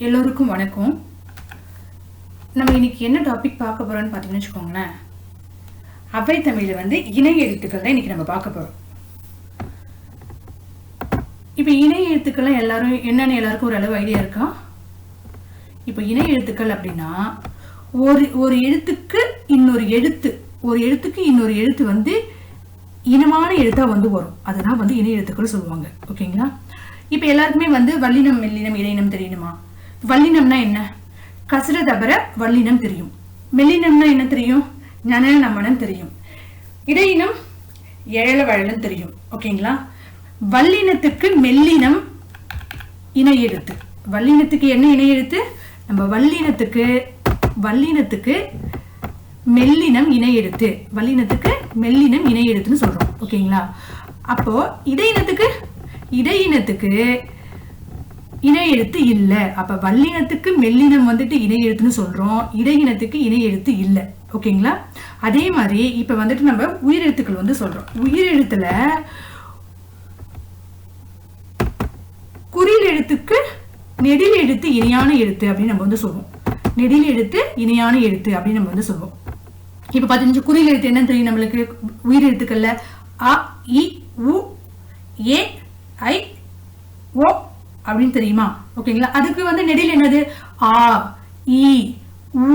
எல்லோருக்கும் வணக்கம். நம்ம இன்னைக்கு என்ன டாபிக் பார்க்க போறோம்னு பார்த்தீங்கன்னு வச்சுக்கோங்களேன். அவை தமிழில் வந்து இணை எழுத்துக்கள் தான் இன்னைக்கு நம்ம பார்க்க போறோம். இப்போ இணை எழுத்துக்கள்லாம் எல்லாரும் என்னன்னு எல்லாருக்கும் ஒரு அளவு ஐடியா இருக்கா? இப்போ இணை எழுத்துக்கள் அப்படின்னா ஒரு எழுத்துக்கு இன்னொரு எழுத்து, ஒரு எழுத்துக்கு இன்னொரு எழுத்து வந்து இனமான எழுத்தா வந்து வரும். அதுதான் வந்து இணை எழுத்துக்கள் சொல்லுவாங்க. ஓகேங்களா? இப்போ எல்லாருக்குமே வந்து வல்லினம், மெல்லினம், இடையினம் தெரியணுமா? வல்லினம்னா என்ன? கசர தபர வல்லினம் தெரியும். மெல்லினம்னா என்ன தெரியும்? ஞான நமனம் தெரியும். இடையினம் எழல வழலம் தெரியும். ஓகேங்களா? வல்லினத்துக்கு மெல்லினம் இணை எழுத்து. வல்லினத்துக்கு என்ன இணை எழுத்து? நம்ம வல்லினத்துக்கு மெல்லினம் இணை எழுத்து. வல்லினத்துக்கு மெல்லினம் இணை எழுத்துன்னு சொல்றோம். ஓகேங்களா? அப்போ இடையினத்துக்கு இணை எழுத்து இல்ல. அப்ப வல்லினத்துக்கு மெல்லினம் வந்துட்டு இணை எழுத்துன்னு சொல்றோம், இடையினத்துக்கு இணை எழுத்து இல்ல. ஓகேங்களா? அதே மாதிரி இப்ப வந்துட்டு நம்ம உயிரெழுத்துக்கள் வந்து சொல்றோம். உயிரெழுத்துல குறில் எழுத்துக்கு நெடில் எழுத்து இணையான எழுத்து அப்படின்னு நம்ம வந்து சொல்லுவோம். நெடில் எழுத்து இணையான எழுத்து அப்படின்னு நம்ம வந்து சொல்லுவோம். இப்ப பாத்தீங்கன்னா குறில் எழுத்து என்னன்னு தெரியும் நம்மளுக்கு? உயிரெழுத்துக்கள்ல அ, இ, உ, ஏ, ஐ, ஓ அப்படின்னு தெரியுமா? ஓகேங்களா? அதுக்கு வந்து நெடில் என்னது? ஆ, இ, உ,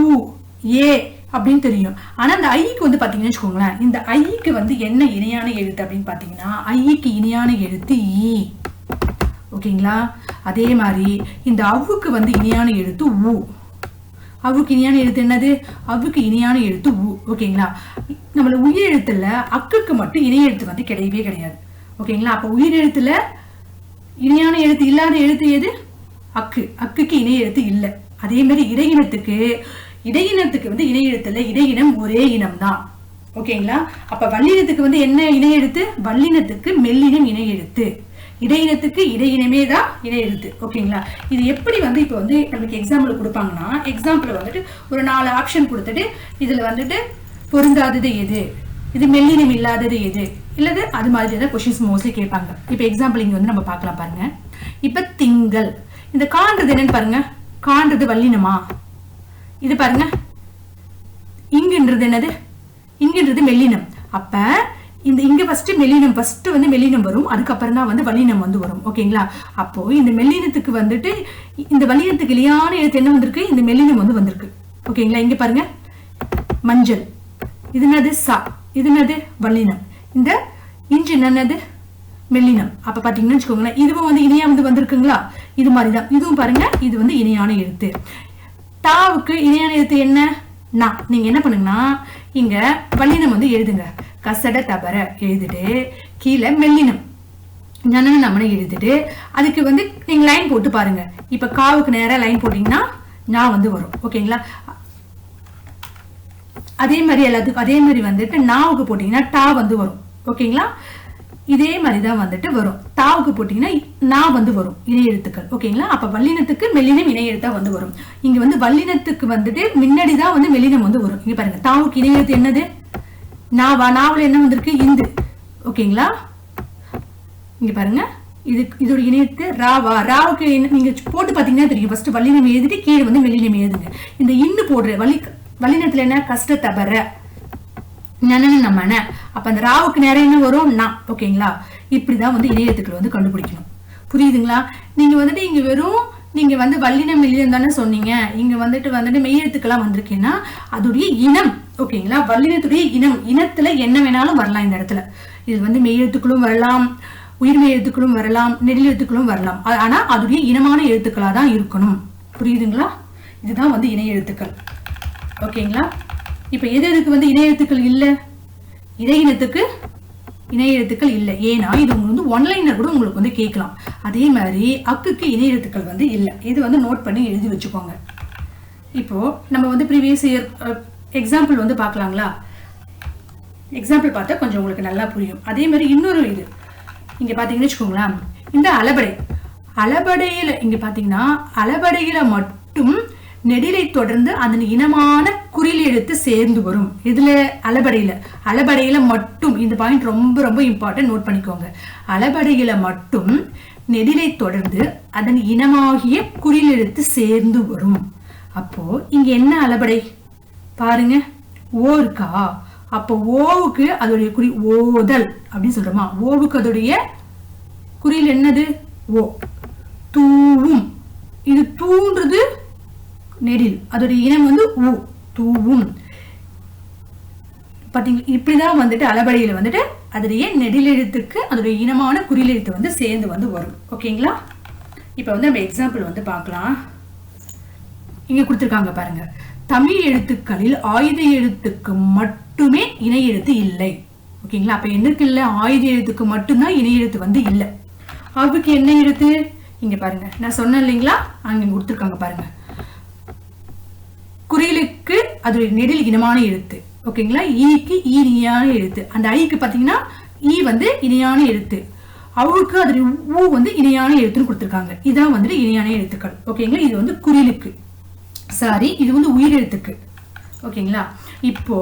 ஏ அப்படின்னு தெரியும். ஆனா அந்த ஐக்கு வந்து பாத்தீங்கன்னு வச்சுக்கோங்களேன், இந்த ஐக்கு வந்து என்ன இணையான எழுத்து அப்படின்னு பாத்தீங்கன்னா, ஐக்கு இணையான எழுத்து ஈ. ஓகேங்களா? அதே மாதிரி இந்த அவ்வுக்கு வந்து இணையான எழுத்து உ. அவ்வுக்கு இணையான எழுத்து என்னது? அவ்வுக்கு இணையான எழுத்து உ. ஓகேங்களா? நம்மள உயிர் எழுத்துல அக்குக்கு மட்டும் இணை எழுத்து வந்து கிடையவே கிடையாது. ஓகேங்களா? அப்ப உயிர் எழுத்துல இணையான எழுத்து இல்லாத எழுத்து எது? அக்கு. அக்குக்கு இணை எழுத்து இல்ல. அதே மாதிரி இடையினத்துக்கு வந்து இணை எழுத்து இல்ல. இடையினம் ஒரே இனம் தான். ஓகேங்களா? அப்ப வல்லினத்துக்கு வந்து என்ன இணை எழுத்து? வல்லினத்துக்கு மெல்லினம் இணை எழுத்து. இடையினத்துக்கு இடையினமே தான் இணை எழுத்து. ஓகேங்களா? இது எப்படி வந்து இப்ப வந்து நமக்கு எக்ஸாம்பிள் கொடுப்பாங்கன்னா, எக்ஸாம்பிள் வந்துட்டு ஒரு 4 ஆப்ஷன் கொடுத்துட்டு இதுல வந்துட்டு பொருந்தாதது எது, இது மெல்லினம் இல்லாதது எது, இல்லது அது மாதிரி தான் கொஸ்டின்ஸ் மோஸ்ட்லி கேட்பாங்க. இப்ப எக்ஸாம்பிள் இங்க வந்து நம்ம பார்க்கலாம் பாருங்க. இப்ப திங்கள், இந்த காண்றது என்னன்னு பாருங்க. காண்றது வல்லினமா? இது பாருங்க, இங்கன்றது என்னது? இங்கன்றது மெல்லினம். அப்ப இங்க ஃபர்ஸ்ட் மெல்லினம், ஃபர்ஸ்ட் வந்து மெல்லினம் வரும், அதுக்கப்புறம் தான் வந்து வல்லினம் வந்து வரும். ஓகேங்களா? அப்போ இந்த மெல்லினத்துக்கு வந்துட்டு இந்த வல்லினத்துக்கு இணையான எழுத்து என்ன வந்திருக்கு? இந்த மெல்லினம் வந்து வந்திருக்கு. ஓகேங்களா? இங்க பாருங்க, மஞ்சள், இது என்னது? சா. இது என்னது? வல்லினம். இந்த இஞ்சி என்னது? மெல்லினம். அப்ப பாத்தீங்கன்னு வச்சுக்கோங்களேன், இதுவும் வந்து இணையா வந்து வந்திருக்குங்களா? இது மாதிரிதான் இதுவும் பாருங்க, இது வந்து இணையான எழுத்து. தாவுக்கு இணையான எழுத்து என்ன? நா. நீங்க என்ன பண்ணுங்கன்னா, இங்க வல்லினம் வந்து எழுதுங்க. கசட தபர எழுதிட்டு கீழே மெல்லினம் ஞான நமன எழுதிட்டு அதுக்கு வந்து நீங்க லைன் போட்டு பாருங்க. இப்ப காவுக்கு நேரா லைன் போட்டீங்கன்னா ஞா வந்து வரும். ஓகேங்களா? அதே மாதிரி எல்லாத்துக்கும் அதே மாதிரி வந்துட்டு நாவுக்கு போட்டீங்கன்னா டா வந்து வரும். ஓகேங்களா? இதே மாதிரிதான் வந்துட்டு வரும். தாவுக்கு போட்டீங்கன்னா நா வந்து வரும், இணை எழுத்துக்கள். ஓகேங்களா? அப்ப வல்லினத்துக்கு மெல்லினம் இணை எழுத்தா வந்து வரும். இங்க வந்து வல்லினத்துக்கு வந்துட்டு முன்னாடிதான் வந்து மெல்லினம் வந்து வரும். இங்க பாருங்க, தாவுக்கு இணை எழுத்து என்னது? நாவா. நாவல என்ன வந்திருக்கு? இந்து. ஓகேங்களா? இங்க பாருங்க, இதோட இணையத்து ராவா. ராவுக்கு நீங்க போட்டு பாத்தீங்கன்னா தெரியும். ஃபர்ஸ்ட் வல்லினம் எழுதிட்டு கீழே வந்து மெல்லினம் எழுதுங்க. இந்த இன்னு போடுற வல்லினத்துல என்ன? கஷ்ட தபர நமன. அப்ப அந்த ராவுக்கு நேரம் என்ன வரும்? நா. ஓகேங்களா? இப்படிதான் வந்து இணையத்துக்கள் வந்து கண்டுபிடிக்கணும். புரியுதுங்களா? நீங்க வந்துட்டு இங்க வெறும் நீங்க வந்து வல்லினம் மெல்லினம் தானே சொன்னீங்க. இங்க வந்துட்டு மெய்யெழுத்துக்கெல்லாம் வந்திருக்கீங்கன்னா அதோடைய இனம். ஓகேங்களா? வல்லினத்துடைய இனத்துல என்ன வேணாலும் வரலாம். இந்த இடத்துல இது வந்து மெய்யெழுத்துக்களும் வரலாம், உயிர்மெய் எழுத்துக்களும் வரலாம், நெடில் எழுத்துக்களும் வரலாம். ஆனா அதுடைய இனமான எழுத்துக்களா தான் இருக்கணும். புரியுதுங்களா? இதுதான் வந்து இணை எழுத்துக்கள். ஓகேங்களா? இப்ப எதுக்கு வந்து இணை எழுத்துக்கள் இல்ல? இடையினத்துக்கு இணை எழுத்துக்கள் இல்லை. ஏன்னா இது வந்து ஒன்லைனர் கூட உங்களுக்கு வந்து கேட்கலாம். அதே மாதிரி அக்குக்கு இணை எழுத்துக்கள் வந்து இல்லை. இது வந்து நோட் பண்ணி எழுதி வச்சுக்கோங்க. இப்போ நம்ம வந்து ப்ரீவியஸ் இயர் எக்ஸாம்பிள் வந்து பார்க்கலாங்களா? எக்ஸாம்பிள் பார்த்தா கொஞ்சம் உங்களுக்கு நல்லா புரியும். அதே மாதிரி இன்னொரு இது இங்க பாத்தீங்கன்னு வச்சுக்கோங்களேன், இந்த அளபடையில இங்க பாத்தீங்கன்னா அளபடையில மட்டும் நெடிலை தொடர்ந்து அதன் இனமான குறில் எழுத்து சேர்ந்து வரும். இதுல அளபடையில மட்டும், இந்த பாயிண்ட் ரொம்ப ரொம்ப இம்பார்ட்டன்ட், நோட் பண்ணிக்கோங்க. அளபடையில மட்டும் நெடிலை தொடர்ந்து அதன் இனமாகிய குறில் எழுத்து சேர்ந்து வரும். அப்போ இங்க என்ன அளபடை பாருங்க, ஓ இருக்கா? அப்போ ஓவுக்கு அதோடைய குறி ஓதல் அப்படின்னு சொல்றோமா? ஓவுக்கு அதோடைய குறில் என்னது? ஓ. தூவும், இது தூன்றது நெடில், அதோடைய இனம் வந்து ஊ, தூவும். பாத்தீங்க, இப்படிதான் வந்துட்டு அளபடியில வந்துட்டு அதோடைய நெடில் எழுத்துக்கு அதோடைய இனமான குறில் எழுத்து வந்து சேர்ந்து வந்து வரும். ஓகேங்களா? இப்ப வந்து நம்ம எக்ஸாம்பிள் வந்து பார்க்கலாம். இங்க கொடுத்திருக்காங்க பாருங்க. தமிழ் எழுத்துக்களில் ஆயுத எழுத்துக்கு மட்டுமே இணை எழுத்து இல்லை. ஓகேங்களா? அப்ப என்னக்கு இல்ல? ஆயுத எழுத்துக்கு மட்டும்தான் இணை எழுத்து வந்து இல்லை. அவுக்கு என்ன எழுத்து? இங்க பாருங்க, நான் சொன்னேன் இல்லைங்களா, அங்க கொடுத்திருக்காங்க பாருங்க. குறிலுக்கு அதோடைய நெடில் இனமான எழுத்து. ஓகேங்களா? ஈக்கு இணையான எழுத்து. அந்த ஐக்கு பாத்தீங்கன்னா ஈ வந்து இணையான எழுத்து. அவுக்கு அதோடைய ஊ வந்து இணையான எழுத்துன்னு கொடுத்திருக்காங்க. இதான் வந்துட்டு இணையான எழுத்துக்கள். ஓகேங்களா? இது வந்து குறிலுக்கு, சாரி, இது வந்து உயிர் எழுத்துக்கு. ஓகேங்களா? இப்போ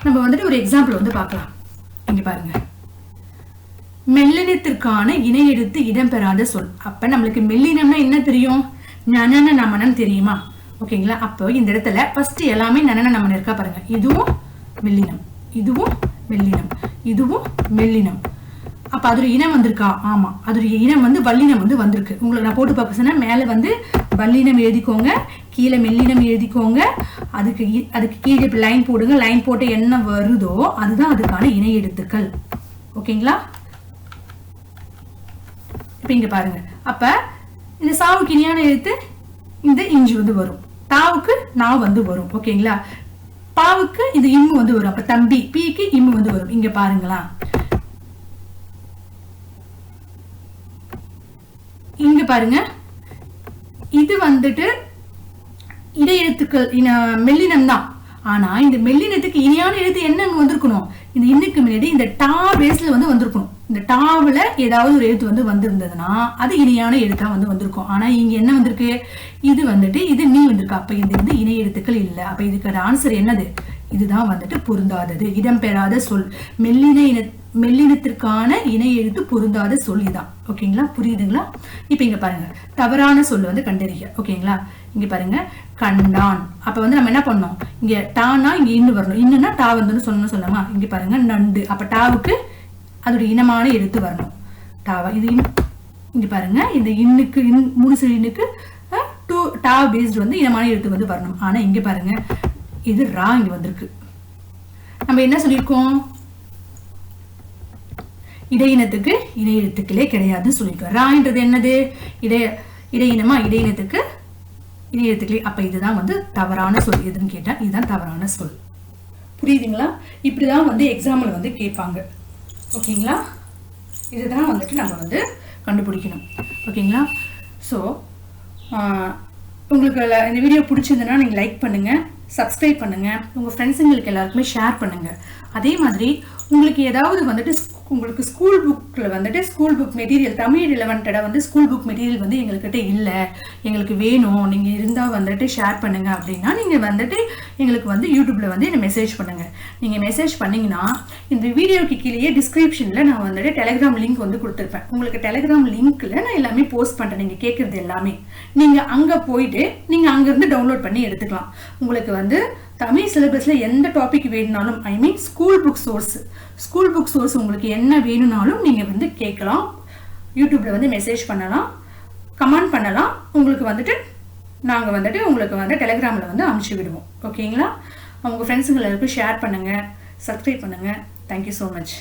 நம்ம வந்துட்டு ஒரு எக்ஸாம்பிள் வந்து பார்க்கலாம். இங்க பாருங்க, மெல்லினத்திற்கான இணை எழுத்து இடம்பெறாத சொல். அப்ப நம்மளுக்கு மெல்லினம்னா என்ன தெரியும்? நனன நமனன் தெரியுமா? ஓகேங்களா? அப்போ இந்த இடத்துல ஃபர்ஸ்ட் எல்லாமே நனன நமன் இருக்கா பாருங்க. இதுவும் மெல்லினம், இதுவும் மெல்லினம், இதுவும் மெல்லினம். அப்ப அதோட இனம் வந்திருக்கா? ஆமா, அதோட இனம் வந்து வல்லினம் வந்து வந்திருக்கு. உங்களுக்கு நான் போட்டு பார்க்க சொன்னா மேல வந்து வல்லினம் எழுதிக்கோங்க, கீழே மெல்லினம் எழுதிக்கோங்க. அதுக்கு கீழே லைன் போடுங்க. லைன் போட்டு என்ன வருதோ அதுதான் அதுக்கான இணை எழுத்துக்கள். ஓகேங்களா? இப்ப இங்க பாருங்க. அப்ப இந்த சாவுக்கு இணையான எழுத்து இந்த இஞ்சி வந்து வரும். தாவுக்கு நான் வந்து வரும். ஓகேங்களா? பாவுக்கு இந்த இம்மு வந்து வரும். அப்ப தம்பி, பீக்கு இம்மு வந்து வரும். இங்க பாருங்களா, இங்க பாருங்க, இது வந்துட்டு இடை எழுத்துக்கள் மெல்லினம் தான். ஆனா இந்த மெல்லினத்துக்கு இணையான எழுத்து என்னன்னு வந்திருக்கணும்? இந்த இன்னுக்கு முன்னாடி இந்த டா பேஸ்ல வந்து வந்திருக்கணும். இந்த டாவுல ஏதாவது ஒரு எழுத்து வந்து வந்திருந்ததுன்னா அது இணையான எழுத்தா வந்து வந்திருக்கும். ஆனா இங்க என்ன வந்திருக்கு? இது வந்துட்டு இது நீ வந்திருக்கு. அப்ப இது வந்து இணை எழுத்துக்கள் இல்ல. அப்ப இதுக்கான ஆன்சர் என்னது? இதுதான் வந்துட்டு பொருந்தாதது, இடம்பெறாத சொல். மெல்லினத்திற்கான இணை எழுத்து பொருந்தாத சொல் இதான். ஓகேங்களா? புரியுதுங்களா? இப்ப இங்க பாருங்க, தவறான சொல் வந்து கண்டறிய. ஓகேங்களா? இங்க பாருங்க, கண்டான். அப்ப வந்து நம்ம என்ன பண்ணோம்? இங்க டானா இங்க இன்னு வரணும். இன்னுன்னா டா வந்து சொல்லணும் சொல்லாமா? இங்க பாருங்க, நண்டு. அப்ப டாவுக்கு அதோட இனமான எழுத்து வரணும். டாவா இது இங்க பாருங்க, இந்த இன்னுக்கு மூணு சிறு இன்னுக்கு டா பேஸ்ட் வந்து இனமான எழுத்து வந்து வரணும். ஆனா இங்க பாருங்க, இது ரா இங்க வந்திருக்கு. நம்ம என்ன சொல்லியிருக்கோம்? இடையினத்துக்கு இணை எழுத்துக்களே கிடையாதுன்னு சொல்லியிருக்கோம். ரான்றது என்னது? இடையினமா? இடையினத்துக்கு இணை எழுத்துக்களே. அப்ப இதுதான் வந்து தவறான சொல். எதுன்னு கேட்டா இதுதான் தவறான சொல். புரியுதுங்களா? இப்படிதான் வந்து எக்ஸாம்பிள் வந்து கேட்பாங்க. ஓகேங்களா? இதுதான் வந்துட்டு நம்ம வந்து கண்டுபிடிக்கணும். ஓகேங்களா? ஸோ உங்களுக்கு இந்த வீடியோ பிடிச்சிருந்ததுன்னா நீங்கள் லைக் பண்ணுங்கள், சப்ஸ்கிரைப் பண்ணுங்கள், உங்கள் ஃப்ரெண்ட்ஸுங்களுக்கு எல்லாருக்குமே ஷேர் பண்ணுங்கள். அதே மாதிரி உங்களுக்கு ஏதாவது வந்துட்டு உங்களுக்கு ஸ்கூல் புக்கில் வந்துட்டு ஸ்கூல் புக் மெட்டீரியல் தமிழ் ரிலவெண்ட்டாக வந்து ஸ்கூல் புக் மெட்டீரியல் வந்து எங்கள்கிட்ட இல்லை, எங்களுக்கு வேணும், நீங்கள் இருந்தால் வந்துட்டு ஷேர் பண்ணுங்கள் அப்படின்னா நீங்கள் வந்துட்டு எங்களுக்கு வந்து யூடியூப்பில் வந்து என்ன மெசேஜ் பண்ணுங்கள். நீங்கள் மெசேஜ் பண்ணிங்கன்னா இந்த வீடியோக்கு கீழேயே டிஸ்கிரிப்ஷனில் நான் வந்துட்டு டெலிகிராம் லிங்க் வந்து கொடுத்துருப்பேன். உங்களுக்கு டெலிகிராம் லிங்க்கில் நான் எல்லாமே போஸ்ட் பண்ணுறேன். நீங்கள் கேட்குறது எல்லாமே நீங்கள் அங்கே போயிட்டு நீங்கள் அங்கேருந்து டவுன்லோட் பண்ணி எடுத்துக்கலாம். உங்களுக்கு வந்து தமிழ் சிலபஸில் எந்த டாபிக் வேணும்னாலும், ஐ மீன் ஸ்கூல் புக் சோர்ஸ் உங்களுக்கு என்ன வேணும்னாலும் நீங்கள் வந்து கேட்கலாம். யூடியூப்பில் வந்து மெசேஜ் பண்ணலாம், கமெண்ட் பண்ணலாம். உங்களுக்கு வந்துட்டு நாங்கள் வந்துட்டு உங்களுக்கு வந்து டெலிகிராமில் வந்து அனுப்பிச்சி விடுவோம். ஓகேங்களா? உங்கள் ஃப்ரெண்ட்ஸுங்களுக்கு ஷேர் பண்ணுங்கள், சப்ஸ்கிரைப் பண்ணுங்கள். Thank you so much.